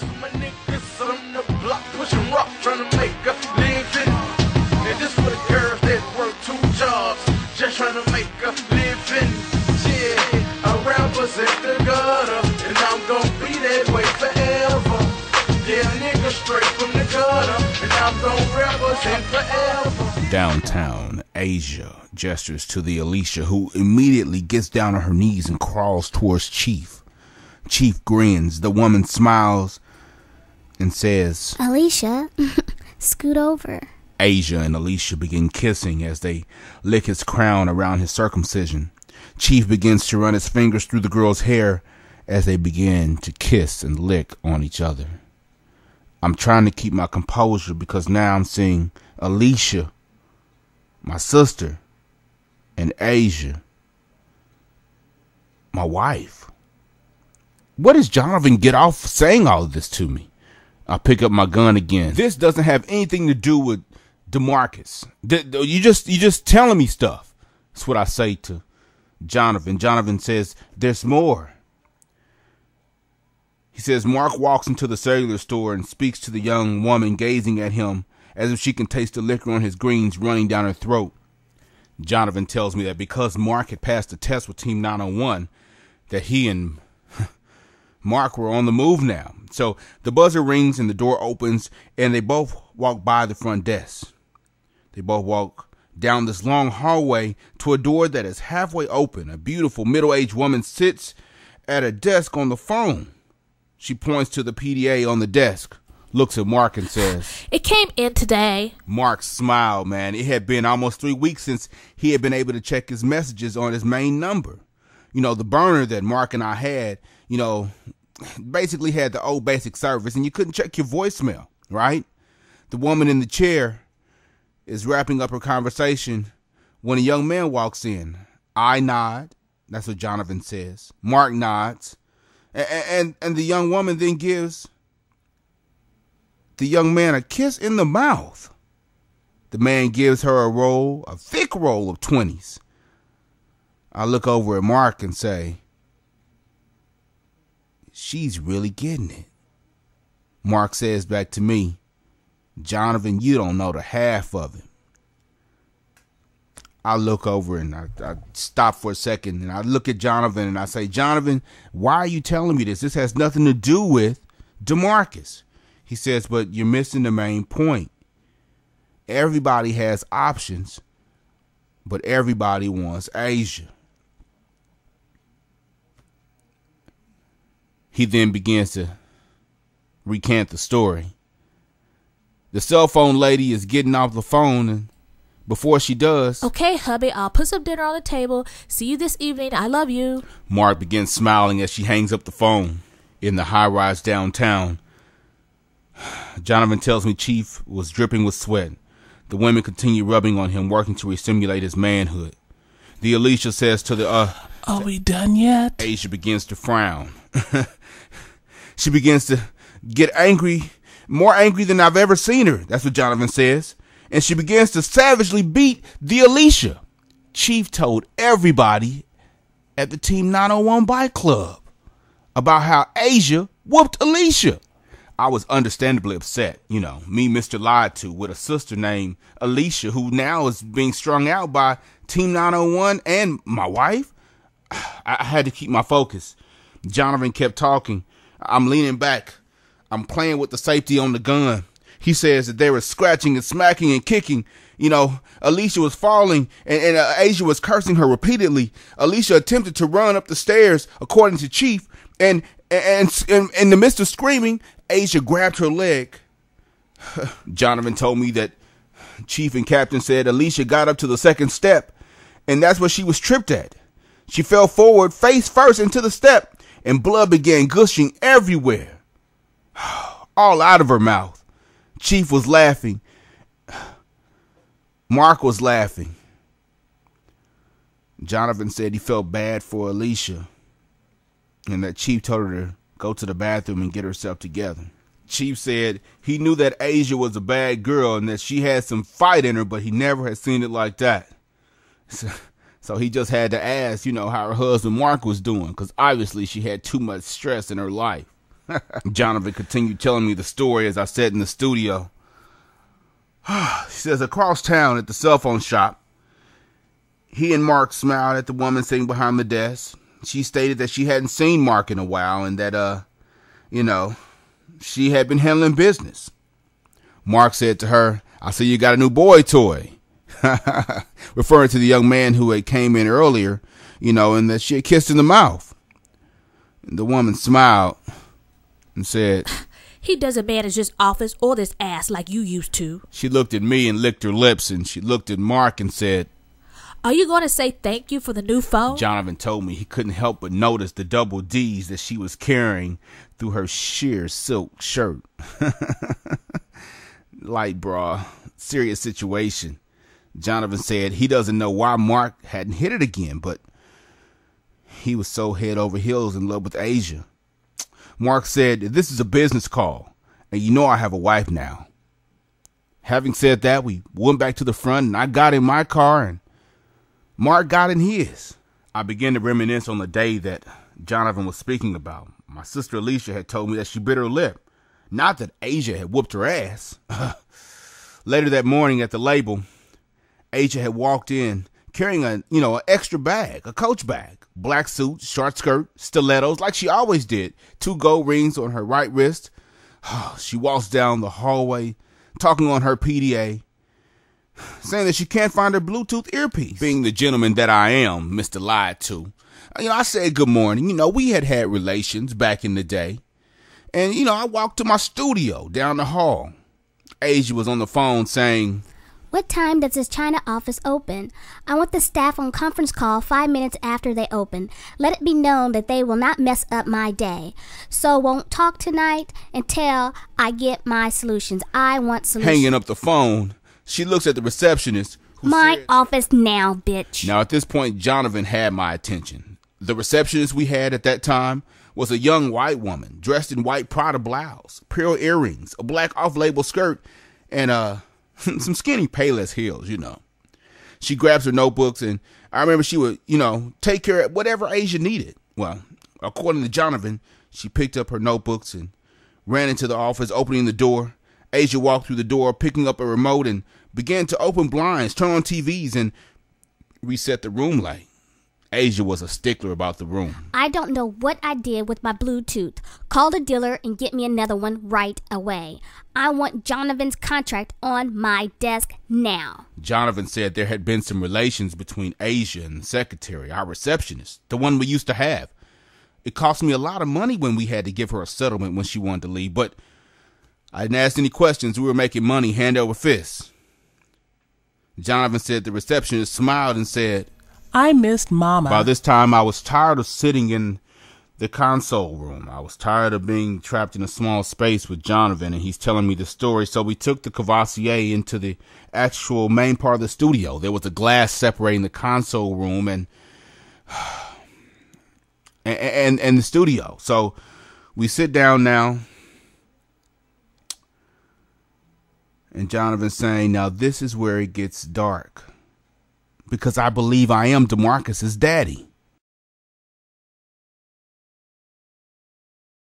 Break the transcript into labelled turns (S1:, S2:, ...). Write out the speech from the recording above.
S1: with my niggas on the block, pushing rock, trying to make a living. And this for the girls that work 2 jobs, just trying to make a living. Yeah, I represent the gutter, and I'm gonna be that way forever. Yeah, nigga straight from the gutter, and I'm gonna represent forever.
S2: Downtown, Asia gestures to the Alicia, who immediately gets down on her knees and crawls towards Chief. Chief grins. The woman smiles and says,
S3: Alicia, scoot over.
S2: Asia and Alicia begin kissing as they lick his crown around his circumcision. Chief begins to run his fingers through the girl's hair as they begin to kiss and lick on each other. I'm trying to keep my composure because now I'm seeing Alicia, my sister, and Asia, my wife. What does Jonathan get off saying all of this to me? I pick up my gun again. This doesn't have anything to do with DeMarcus. You just telling me stuff. That's what I say to Jonathan. Jonathan says, there's more. He says, Mark walks into the cellular store and speaks to the young woman gazing at him as if she can taste the liquor on his greens running down her throat. Jonathan tells me that because Mark had passed the test with Team 901, that he and Mark were on the move now. So the buzzer rings and the door opens and they both walk by the front desk. They both walk down this long hallway to a door that is halfway open. A beautiful middle-aged woman sits at a desk on the phone. She points to the PDA on the desk, looks at Mark and says,
S4: It came in today.
S2: Mark smiled, man. It had been almost 3 weeks since he had been able to check his messages on his main number. You know, the burner that Mark and I had, you know, basically had the old basic service and you couldn't check your voicemail, right? The woman in the chair is wrapping up her conversation when a young man walks in. I nod. That's what Jonathan says. Mark nods. And the young woman then gives the young man a kiss in the mouth. The man gives her a thick roll of 20s. I look over at Mark and say, she's really getting it. Mark says back to me, Jonathan, you don't know the half of it. I look over and I stop for a second and I look at Jonathan and I say, Jonathan, why are you telling me this? This has nothing to do with DeMarcus. He says, but you're missing the main point. Everybody has options, but everybody wants Asia. He then begins to recant the story. The cell phone lady is getting off the phone, and before she does,
S4: Okay, hubby, I'll put some dinner on the table. See you this evening. I love you.
S2: Mark begins smiling as she hangs up the phone. In the high-rise downtown, Jonathan tells me Chief was dripping with sweat. The women continue rubbing on him, working to re-stimulate his manhood. The Alicia says to the,
S5: Are we done yet?
S2: Asia begins to frown. She begins to get angry, more angry than I've ever seen her. That's what Jonathan says. And she begins to savagely beat the Alicia. Chief told everybody at the Team 901 Bike Club about how Asia whooped Alicia. I was understandably upset. You know, me, Mr. Lied To, with a sister named Alicia, who now is being strung out by Team 901 and my wife. I had to keep my focus. Jonathan kept talking. I'm leaning back. I'm playing with the safety on the gun. He says that they were scratching and smacking and kicking. You know, Alicia was falling and Asia was cursing her repeatedly. Alicia attempted to run up the stairs, according to Chief, and in the midst of screaming, Asia grabbed her leg. Jonathan told me that Chief and Captain said Alicia got up to the second step, and that's where she was tripped at. She fell forward face first into the step, and blood began gushing everywhere, all out of her mouth. Chief was laughing. Mark was laughing. Jonathan said he felt bad for Alicia and that Chief told her to go to the bathroom and get herself together. Chief said he knew that Asia was a bad girl and that she had some fight in her, but he never had seen it like that. So he just had to ask, you know, how her husband Mark was doing, because obviously she had too much stress in her life. Jonathan continued telling me the story as I sat in the studio. He says, across town at the cell phone shop, he and Mark smiled at the woman sitting behind the desk. She stated that she hadn't seen Mark in a while and that, she had been handling business. Mark said to her, I see you got a new boy toy. Referring to the young man who had came in earlier, and that she had kissed in the mouth. And the woman smiled and said,
S4: He doesn't manage this office or this ass like you used to.
S2: She looked at me and licked her lips, and she looked at Mark and said,
S4: Are you going to say thank you for the new phone?
S2: Jonathan told me he couldn't help but notice the double D's that she was carrying through her sheer silk shirt. Light bra, serious situation. Jonathan said he doesn't know why Mark hadn't hit it again, but he was so head over heels in love with Asia. Mark said, this is a business call, and I have a wife now. Having said that, we went back to the front, and I got in my car, and Mark got in his. I began to reminisce on the day that Jonathan was speaking about. My sister Alicia had told me that she bit her lip. Not that Asia had whooped her ass. Later that morning at the label, Asia had walked in carrying an extra bag, a Coach bag, black suit, short skirt, stilettos, like she always did, 2 gold rings on her right wrist. She walks down the hallway, talking on her PDA, saying that she can't find her Bluetooth earpiece. Being the gentleman that I am, Mr. Lied To, I said good morning. We had relations back in the day. And, I walked to my studio down the hall. Asia was on the phone saying,
S3: What time does this China office open? I want the staff on conference call 5 minutes after they open. Let it be known that they will not mess up my day. So won't talk tonight until I get my solutions. I want solutions.
S2: Hanging up the phone, she looks at the receptionist who
S3: My
S2: said,
S3: office now, bitch.
S2: Now, at this point, Jonathan had my attention. The receptionist we had at that time was a young white woman dressed in white Prada blouse, pearl earrings, a black off-label skirt, and some skinny Payless heels, She grabs her notebooks, and I remember she would, take care of whatever Asia needed. Well, according to Jonathan, she picked up her notebooks and ran into the office, opening the door. Asia walked through the door, picking up a remote, and began to open blinds, turn on TVs, and reset the room light. Asia was a stickler about the room.
S3: I don't know what I did with my Bluetooth. Call the dealer and get me another one right away. I want Jonathan's contract on my desk now.
S2: Jonathan said there had been some relations between Asia and the secretary, our receptionist, the one we used to have. It cost me a lot of money when we had to give her a settlement when she wanted to leave, but I didn't ask any questions. We were making money hand over fist. Jonathan said the receptionist smiled and said,
S5: I missed Momma.
S2: By this time, I was tired of sitting in the console room. I was tired of being trapped in a small space with Jonathan, and he's telling me the story. So we took the Cavassier into the actual main part of the studio. There was a glass separating the console room and the studio. So we sit down now, and Jonathan's saying, now this is where it gets dark. Because I believe I am DeMarcus's daddy.